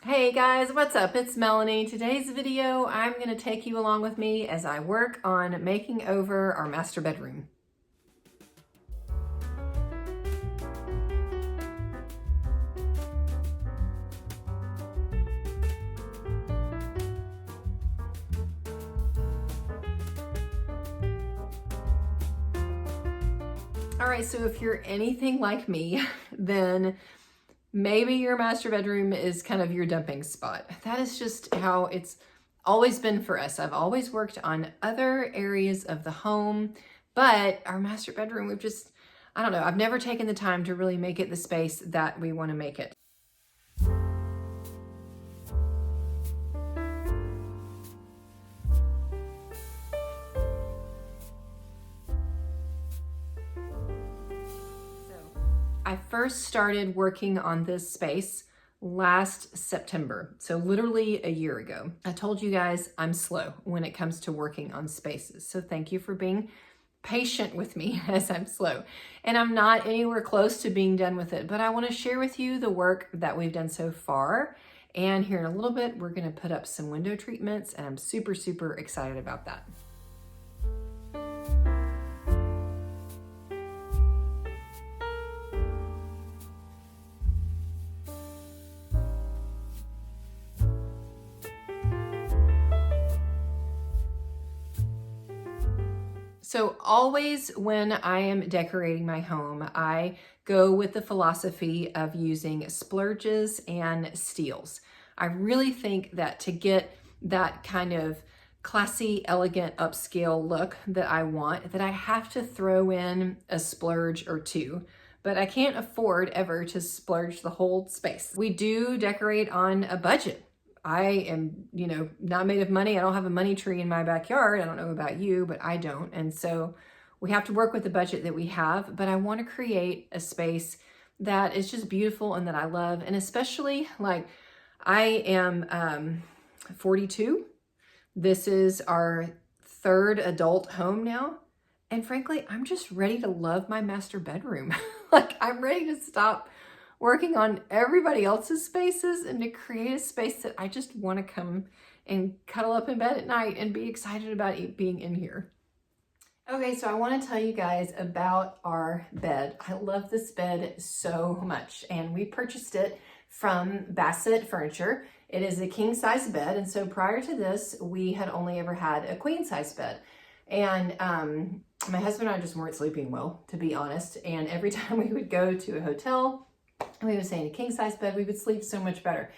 Hey guys, what's up? It's Melanie. Today's video, I'm going to take you along with me as I work on making over our master bedroom. All right, so if you're anything like me, then maybe your master bedroom is kind of your dumping spot. That is just how it's always been for us. I've always worked on other areas of the home, but our master bedroom, I don't know, I've never taken the time to really make it the space that we want to make it. I first started working on this space last September, so literally a year ago. I told you guys I'm slow when it comes to working on spaces, so thank you for being patient with me as I'm slow. And I'm not anywhere close to being done with it, but I want to share with you the work that we've done so far. And here in a little bit, we're going to put up some window treatments, and I'm super, super excited about that. So always when I am decorating my home, I go with the philosophy of using splurges and steals. I really think that to get that kind of classy, elegant, upscale look that I want, that I have to throw in a splurge or two. But I can't afford ever to splurge the whole space. We do decorate on a budget. I am, not made of money. I don't have a money tree in my backyard. I don't know about you, but I don't. And so we have to work with the budget that we have, but I want to create a space that is just beautiful and that I love. And especially like I am 42. This is our third adult home now. And frankly, I'm just ready to love my master bedroom. Like I'm ready to stop working on everybody else's spaces and to create a space that I just want to come and cuddle up in bed at night and be excited about it being in here. Okay, so I want to tell you guys about our bed. I love this bed so much, and we purchased it from Basset furniture. It is a king size bed, and so prior to this, we had only ever had a queen size bed. And my husband and I just weren't sleeping well, to be honest. And every time we would go to a hotel, and we would say in a king size bed, we would sleep so much better.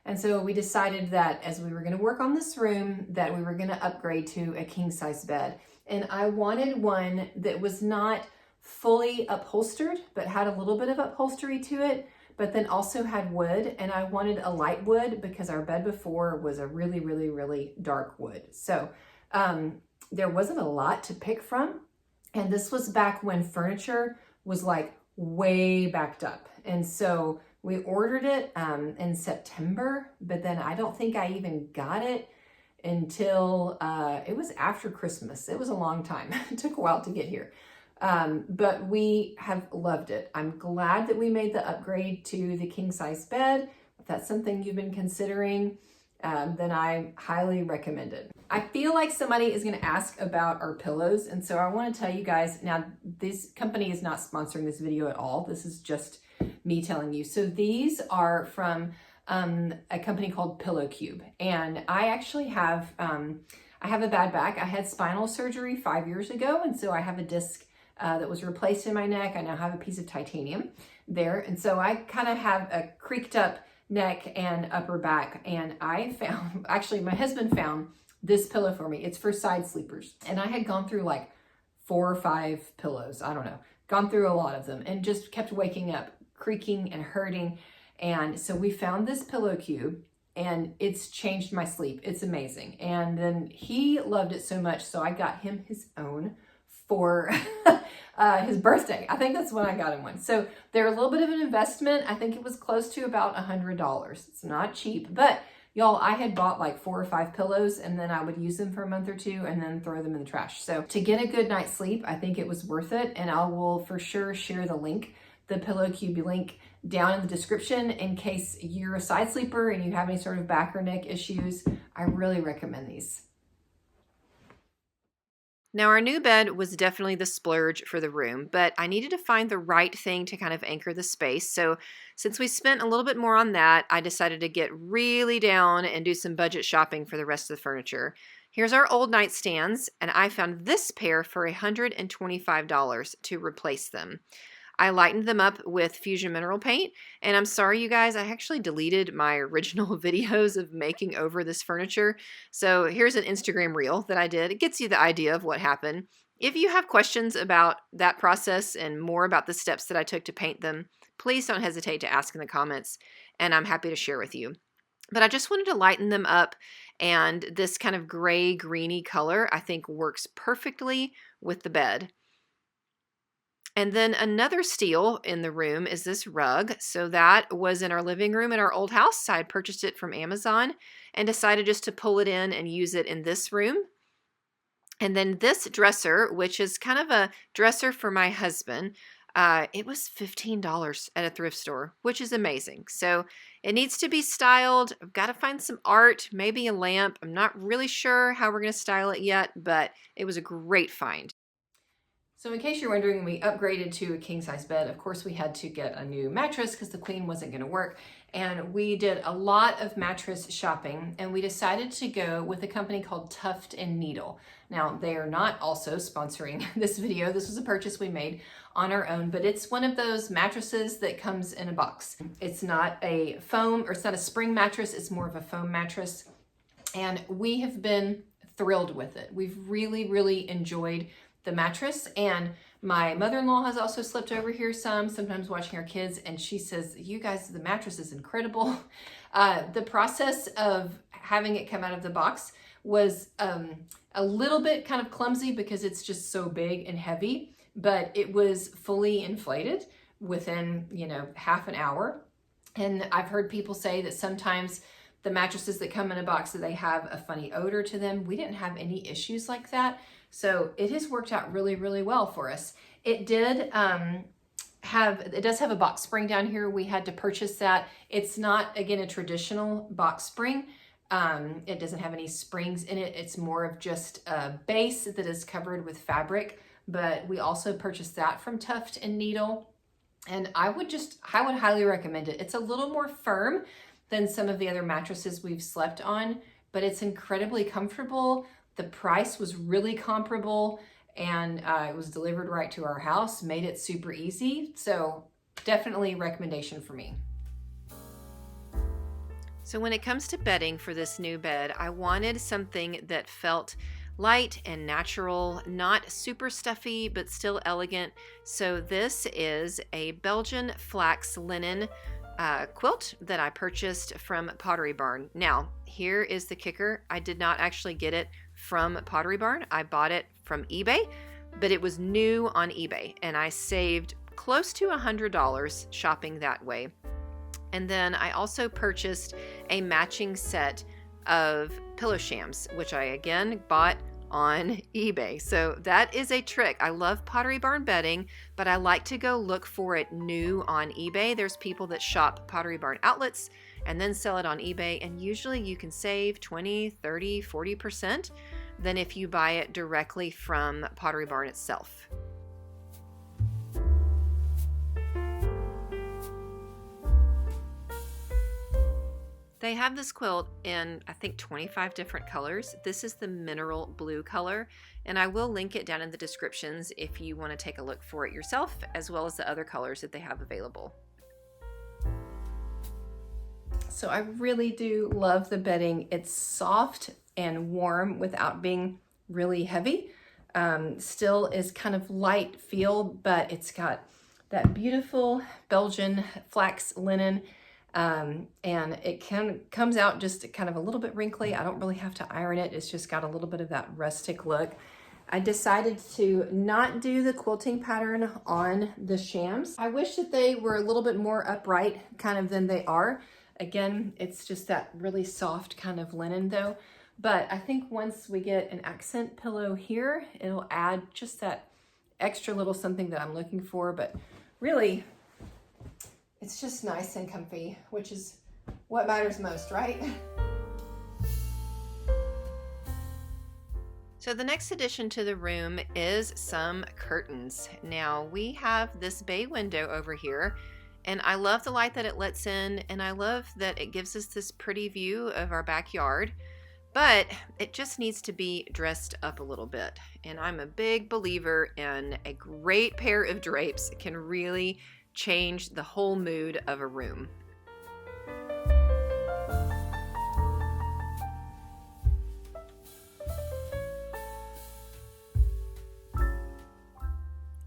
And so we decided that as we were going to work on this room, that we were going to upgrade to a king size bed. And I wanted one that was not fully upholstered, but had a little bit of upholstery to it, but then also had wood. And I wanted a light wood because our bed before was a really, really, really dark wood. So there wasn't a lot to pick from. And this was back when furniture was like way backed up. And so we ordered it in September, but then I don't think I even got it until it was after Christmas. It was a long time. It took a while to get here. But we have loved it. I'm glad that we made the upgrade to the king size bed. If that's something you've been considering, then I highly recommend it. I feel like somebody is going to ask about our pillows. And so I want to tell you guys, now this company is not sponsoring this video at all. This is just me telling you. So these are from a company called PillowCube. And I actually have, I have a bad back. I had spinal surgery 5 years ago. And so I have a disc that was replaced in my neck. I now have a piece of titanium there. And so I kind of have a creaked up neck and upper back. And I found, actually my husband found this pillow for me. It's for side sleepers. And I had gone through like 4 or 5 pillows. I don't know, gone through a lot of them and just kept waking up creaking and hurting. And so we found this PillowCube and it's changed my sleep. It's amazing. And then he loved it so much. So I got him his own for his birthday. I think that's when I got him one. So they're a little bit of an investment. I think it was close to about $100. It's not cheap, but y'all, I had bought like 4 or 5 pillows and then I would use them for a month or two and then throw them in the trash. So to get a good night's sleep, I think it was worth it. And I will for sure share the link the PillowCube link down in the description in case you're a side sleeper and you have any sort of back or neck issues. I really recommend these. Now, our new bed was definitely the splurge for the room, but I needed to find the right thing to kind of anchor the space. So since we spent a little bit more on that, I decided to get really down and do some budget shopping for the rest of the furniture. Here's our old nightstands, and I found this pair for $125 to replace them. I lightened them up with Fusion Mineral Paint, and I'm sorry you guys, I actually deleted my original videos of making over this furniture. So here's an Instagram reel that I did. It gets you the idea of what happened. If you have questions about that process and more about the steps that I took to paint them, please don't hesitate to ask in the comments, and I'm happy to share with you. But I just wanted to lighten them up, and this kind of gray greeny color I think works perfectly with the bed. And then another steal in the room is this rug. So that was in our living room in our old house. I had purchased it from Amazon and decided just to pull it in and use it in this room. And then this dresser, which is kind of a dresser for my husband, it was $15 at a thrift store, which is amazing. So it needs to be styled. I've got to find some art, maybe a lamp. I'm not really sure how we're going to style it yet, but it was a great find. So in case you're wondering, we upgraded to a king-size bed. Of course, we had to get a new mattress because the queen wasn't going to work. And we did a lot of mattress shopping, and we decided to go with a company called Tuft Needle. Now, they are not also sponsoring this video. This was a purchase we made on our own, but it's one of those mattresses that comes in a box. It's not a foam, or it's not a spring mattress. It's more of a foam mattress. And we have been thrilled with it. We've really, really enjoyed the mattress, and my mother-in-law has also slept over here sometimes watching our kids, and she says, you guys, the mattress is incredible. The process of having it come out of the box was a little bit kind of clumsy because it's just so big and heavy, but it was fully inflated within, half an hour. And I've heard people say that sometimes the mattresses that come in a box, that they have a funny odor to them. We didn't have any issues like that. So it has worked out really, really well for us. It does have a box spring down here. We had to purchase that. It's not, again, a traditional box spring. It doesn't have any springs in it. It's more of just a base that is covered with fabric, but we also purchased that from Tuft Needle. And I would highly recommend it. It's a little more firm than some of the other mattresses we've slept on, but it's incredibly comfortable. The price was really comparable, and it was delivered right to our house, made it super easy. So definitely a recommendation for me. So when it comes to bedding for this new bed, I wanted something that felt light and natural, not super stuffy, but still elegant. So this is a Belgian flax linen quilt that I purchased from Pottery Barn. Now, here is the kicker. I did not actually get it from Pottery Barn. I bought it from eBay, but it was new on eBay, and I saved close to $100 shopping that way. And then I also purchased a matching set of pillow shams, which I again bought on eBay. So that is a trick. I love Pottery Barn bedding, but I like to go look for it new on eBay. There's people that shop Pottery Barn outlets and then sell it on eBay, and usually you can save 20, 30, 40% than if you buy it directly from Pottery Barn itself. They have this quilt in, I think, 25 different colors. This is the mineral blue color, and I will link it down in the descriptions if you want to take a look for it yourself, as well as the other colors that they have available. So I really do love the bedding. It's soft and warm without being really heavy. Still is kind of light feel, but it's got that beautiful Belgian flax linen. And it comes out just kind of a little bit wrinkly. I don't really have to iron it. It's just got a little bit of that rustic look. I decided to not do the quilting pattern on the shams. I wish that they were a little bit more upright kind of than they are. Again, it's just that really soft kind of linen though. But I think once we get an accent pillow here, it'll add just that extra little something that I'm looking for. But really, it's just nice and comfy, which is what matters most, right? So the next addition to the room is some curtains. Now we have this bay window over here, and I love the light that it lets in, and I love that it gives us this pretty view of our backyard, but it just needs to be dressed up a little bit. And I'm a big believer in a great pair of drapes can really change the whole mood of a room.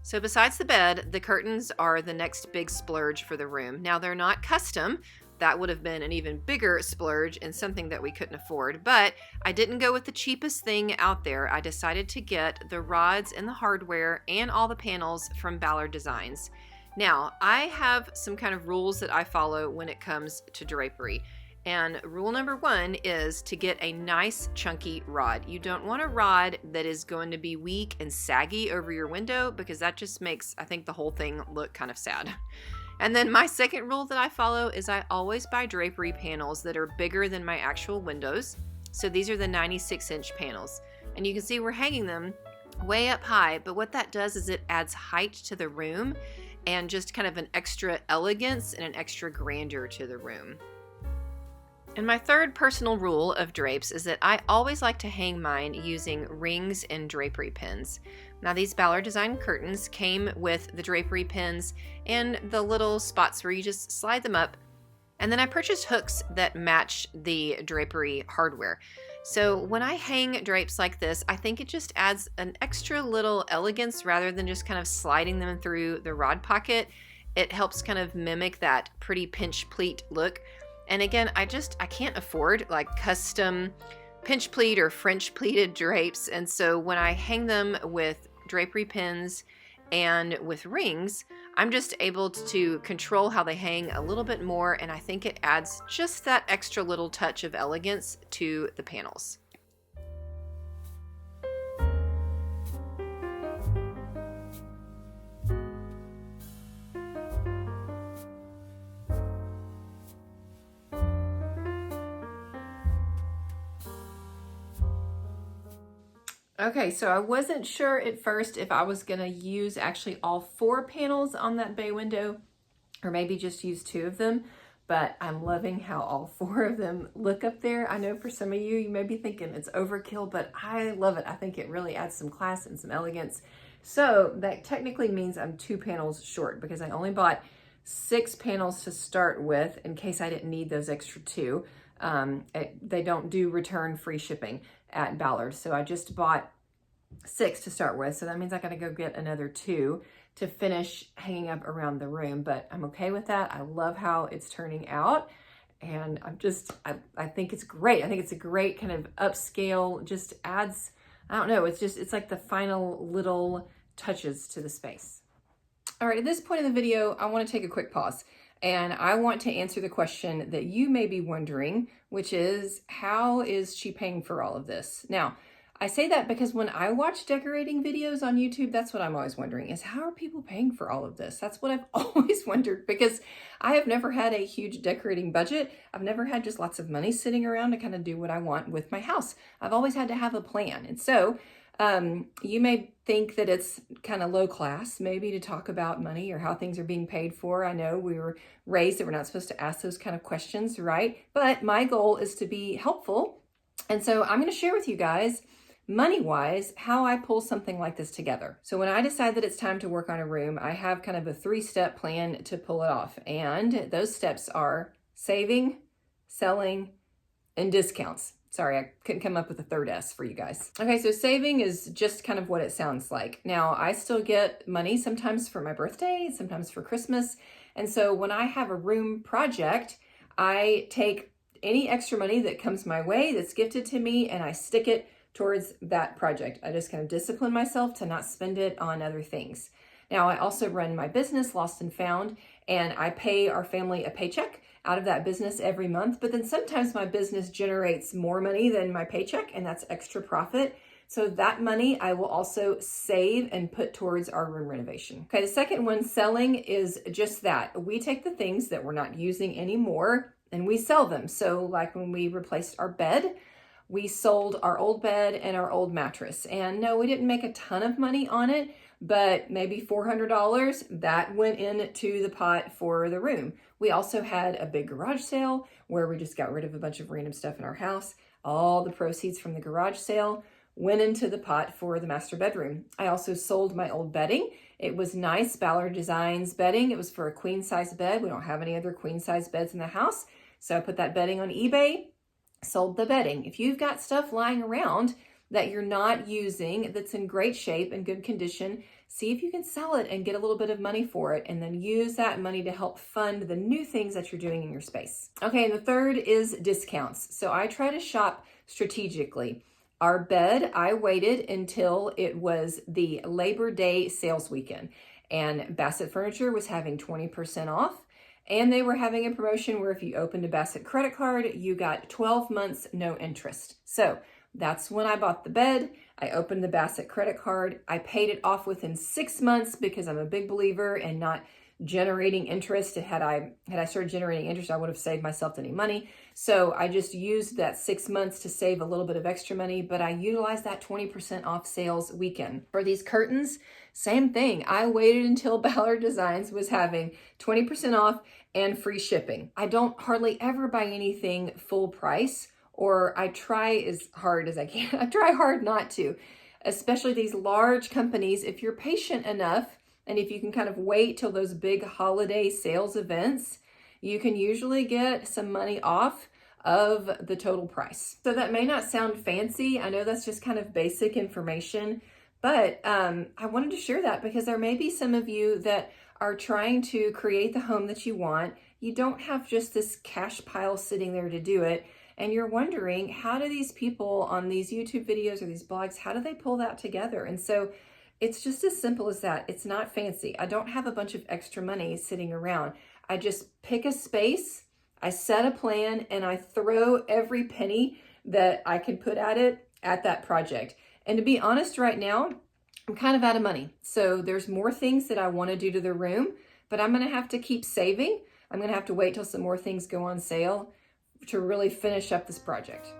So besides the bed, the curtains are the next big splurge for the room. Now they're not custom. That would have been an even bigger splurge and something that we couldn't afford. But I didn't go with the cheapest thing out there. I decided to get the rods and the hardware and all the panels from Ballard Designs. Now, I have some kind of rules that I follow when it comes to drapery. And rule number one is to get a nice chunky rod. You don't want a rod that is going to be weak and saggy over your window, because that just makes, I think, the whole thing look kind of sad. And then my second rule that I follow is I always buy drapery panels that are bigger than my actual windows. So these are the 96-inch panels. And you can see we're hanging them way up high, but what that does is it adds height to the room and just kind of an extra elegance and an extra grandeur to the room. And my third personal rule of drapes is that I always like to hang mine using rings and drapery pins. Now these Ballard Design curtains came with the drapery pins and the little spots where you just slide them up. And then I purchased hooks that match the drapery hardware. So when I hang drapes like this, I think it just adds an extra little elegance rather than just kind of sliding them through the rod pocket. It helps kind of mimic that pretty pinch pleat look. And again, I can't afford like custom pinch pleat or French pleated drapes. And so when I hang them with drapery pins and with rings, I'm just able to control how they hang a little bit more. And I think it adds just that extra little touch of elegance to the panels. Okay, so I wasn't sure at first if I was gonna use actually all 4 panels on that bay window or maybe just use 2 of them, but I'm loving how all 4 of them look up there. I know for some of you, you may be thinking it's overkill, but I love it. I think it really adds some class and some elegance. So that technically means I'm 2 panels short because I only bought 6 panels to start with in case I didn't need those extra 2. They don't do return free shipping at Ballard. So I just bought 6 to start with. So that means I got to go get another 2 to finish hanging up around the room, but I'm okay with that. I love how it's turning out. And I think it's great. I think it's a great kind of upscale, just adds, I don't know, it's like the final little touches to the space. All right, at this point in the video, I want to take a quick pause. And I want to answer the question that you may be wondering, which is, how is she paying for all of this? Now, I say that because when I watch decorating videos on YouTube, that's what I'm always wondering is, how are people paying for all of this? That's what I've always wondered, because I have never had a huge decorating budget. I've never had just lots of money sitting around to kind of do what I want with my house. I've always had to have a plan. And so you may think that it's kind of low class maybe to talk about money or how things are being paid for. I know we were raised that we're not supposed to ask those kind of questions, right? But my goal is to be helpful. And so I'm going to share with you guys, money-wise, how I pull something like this together. So when I decide that it's time to work on a room, I have kind of a 3-step plan to pull it off. And those steps are saving, selling, and discounts. Sorry, I couldn't come up with a third S for you guys. Okay, so saving is just kind of what it sounds like. Now, I still get money sometimes for my birthday, sometimes for Christmas. And so when I have a room project, I take any extra money that comes my way that's gifted to me and I stick it towards that project. I just kind of discipline myself to not spend it on other things. Now, I also run my business, Lost and Found, and I pay our family a paycheck out of that business every month. But then sometimes my business generates more money than my paycheck, and that's extra profit. So that money I will also save and put towards our room renovation. Okay, the second one, selling, is just that. We take the things that we're not using anymore and we sell them. So like when we replaced our bed, we sold our old bed and our old mattress. And no, we didn't make a ton of money on it, but maybe $400 that went into the pot for the room. We also had a big garage sale where we just got rid of a bunch of random stuff in our house. All the proceeds from the garage sale went into the pot for the master bedroom. I also sold my old bedding. It was nice Ballard Designs bedding. It was for a queen size bed. We don't have any other queen size beds in the house. So I put that bedding on eBay, sold the bedding. If you've got stuff lying around that you're not using, that's in great shape and good condition, see if you can sell it and get a little bit of money for it, and then use that money to help fund the new things that you're doing in your space. Okay, and the third is discounts. So I try to shop strategically. Our bed, I waited until it was the Labor Day sales weekend, and Basset Furniture was having 20% off. And they were having a promotion where if you opened a Basset credit card, you got 12 months, no interest. So that's when I bought the bed. I opened the Basset credit card. I paid it off within 6 months because I'm a big believer in not generating interest. Had I started generating interest, I would have saved myself any money. So I just used that 6 months to save a little bit of extra money, but I utilized that 20% off sales weekend. For these curtains, same thing. I waited until Ballard Designs was having 20% off and free shipping. I don't hardly ever buy anything full price, or I try as hard as I can. I try hard not to, especially these large companies. If you're patient enough, and if you can kind of wait till those big holiday sales events, you can usually get some money off of the total price. So that may not sound fancy. I know that's just kind of basic information, but I wanted to share that because there may be some of you that are trying to create the home that you want. You don't have just this cash pile sitting there to do it. And you're wondering, how do these people on these YouTube videos or these blogs, how do they pull that together? And so it's just as simple as that. It's not fancy. I don't have a bunch of extra money sitting around. I just pick a space, I set a plan, and I throw every penny that I can put at it at that project. And to be honest, right now, I'm kind of out of money. So there's more things that I want to do to the room, but I'm going to have to keep saving. I'm going to have to wait till some more things go on sale to really finish up this project.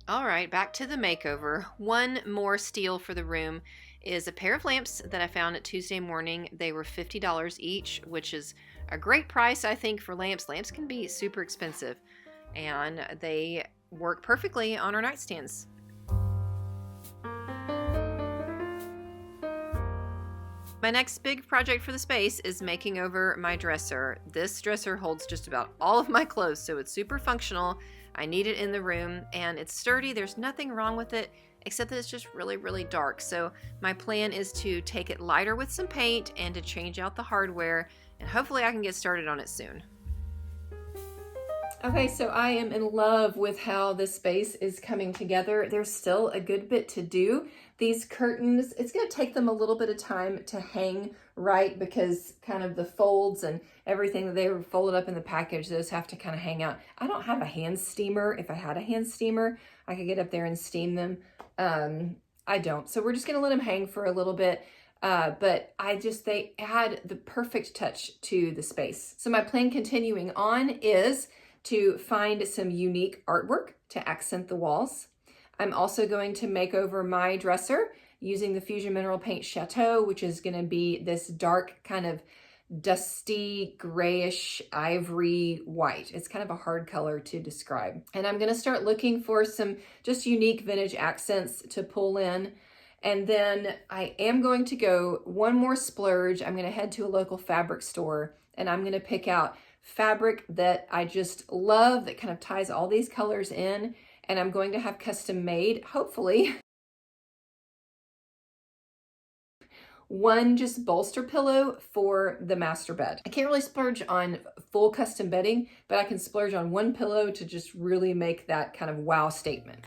All right, back to the makeover. One more steal for the room is a pair of lamps that I found at Tuesday morning. They were $50 each, which is a great price, I think, for lamps. Lamps can be super expensive, and they work perfectly on our nightstands. My next big project for the space is making over my dresser. This dresser holds just about all of my clothes, so it's super functional. I need it in the room, and it's sturdy. There's nothing wrong with it, except that it's just really, really dark. So my plan is to take it lighter with some paint and to change out the hardware, and hopefully I can get started on it soon. Okay, so I am in love with how this space is coming together. There's still a good bit to do. These curtains, it's going to take them a little bit of time to hang right because kind of the folds and everything that they were folded up in the package, those have to kind of hang out. I don't have a hand steamer. If I had a hand steamer, I could get up there and steam them. I don't. So we're just going to let them hang for a little bit. But they add the perfect touch to the space. So my plan continuing on is to find some unique artwork to accent the walls. I'm also going to make over my dresser using the Fusion Mineral Paint Chateau, which is going to be this dark kind of dusty grayish ivory white. It's kind of a hard color to describe. And I'm going to start looking for some just unique vintage accents to pull in. And then I am going to go one more splurge. I'm going to head to a local fabric store and I'm going to pick out fabric that I just love that kind of ties all these colors in, and I'm going to have custom made, hopefully, one just bolster pillow for the master bed. I can't really splurge on full custom bedding, but I can splurge on one pillow to just really make that kind of wow statement.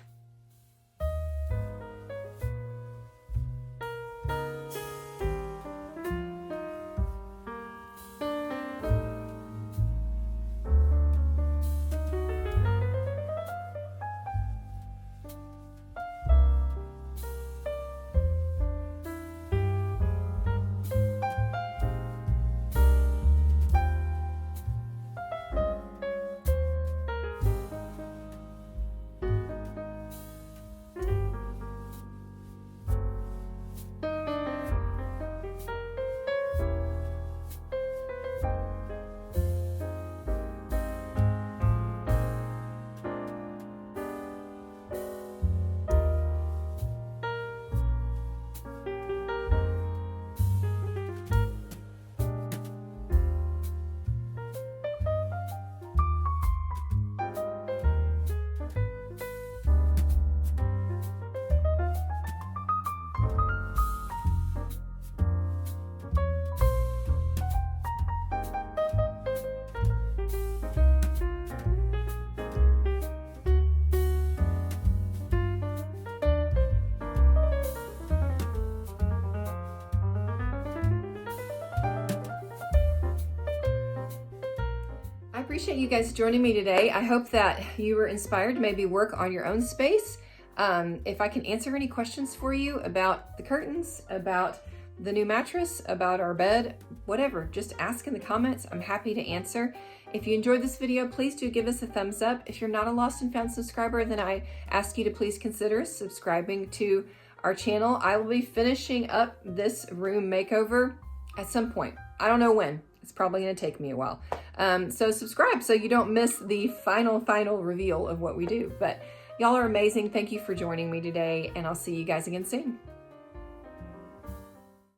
appreciate you guys joining me today. I hope that you were inspired to maybe work on your own space. If I can answer any questions for you about the curtains, about the new mattress, about our bed, whatever, just ask in the comments. I'm happy to answer. If you enjoyed this video, please do give us a thumbs up. If you're not a Lost and Found subscriber, then I ask you to please consider subscribing to our channel. I will be finishing up this room makeover at some point. I don't know when. It's probably gonna take me a while. So subscribe so you don't miss the final reveal of what we do. But y'all are amazing. Thank you for joining me today, and I'll see you guys again soon.